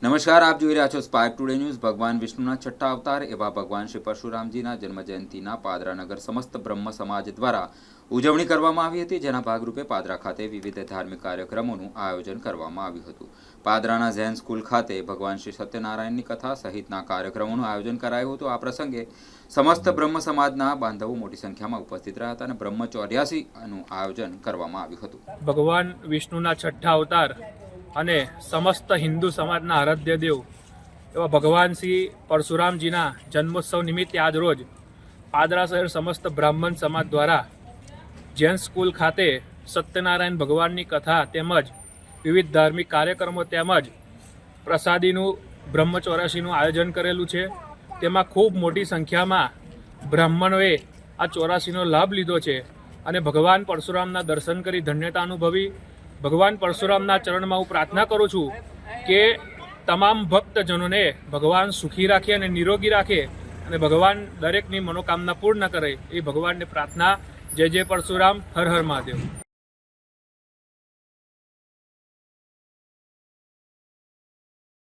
નમસ્કાર, આપ જોઈ રહ્યા છો સ્પાર્ક ટુડે ન્યૂઝ। ભગવાન વિષ્ણુના છઠ્ઠા અવતાર એવા ભગવાન શ્રી પરશુરામજીના જન્મજયંતિના પાદરાનગર સમસ્ત બ્રહ્મ સમાજ દ્વારા ઉજવણી કરવામાં આવી હતી, જેના ભાગરૂપે પાદરા ખાતે વિવિધ ધાર્મિક કાર્યક્રમોનું આયોજન કરવામાં આવ્યું હતું। પાદરાના ઝેન સ્કૂલ ખાતે ભગવાન શ્રી સત્યનારાયણની કથા સહિતના કાર્યક્રમોનું આયોજન કરાયું હતું। આ પ્રસંગે સમસ્ત બ્રહ્મ સમાજના બાંધવો મોટી સંખ્યામાં ઉપસ્થિત રહ્યા હતા અને બ્રહ્મ 84નું આયોજન કરવામાં આવ્યું હતું। ભગવાન વિષ્ણુના છઠ્ઠા અવતાર અને સમસ્ત હિન્દુ સમાજના આરાધ્ય દેવ એવા ભગવાન શ્રી પરશુરામજીના જન્મોત્સવ નિમિત્તે આજ રોજ પાદરા શહેર સમસ્ત બ્રાહ્મણ સમાજ દ્વારા જૈન સ્કૂલ ખાતે સત્યનારાયણ ભગવાનની કથા તેમજ વિવિધ ધાર્મિક કાર્યક્રમો તેમજ પ્રસાદીનું બ્રહ્મ 84નું આયોજન કરેલું છે। તેમાં ખૂબ મોટી સંખ્યામાં બ્રાહ્મણોએ આ 84નો લાભ લીધો છે અને ભગવાન પરશુરામના દર્શન કરી ધન્યતા અનુભવી। ભગવાન પરશુરામના ચરણમાં હું પ્રાર્થના કરું છું કે તમામ ભક્તજનોને ભગવાન સુખી રાખે અને નિરોગી રાખે અને ભગવાન દરેકની મનોકામના પૂર્ણ કરે એ ભગવાનને પ્રાર્થના। જય જય પરશુરામ, હર હર મહાદેવ।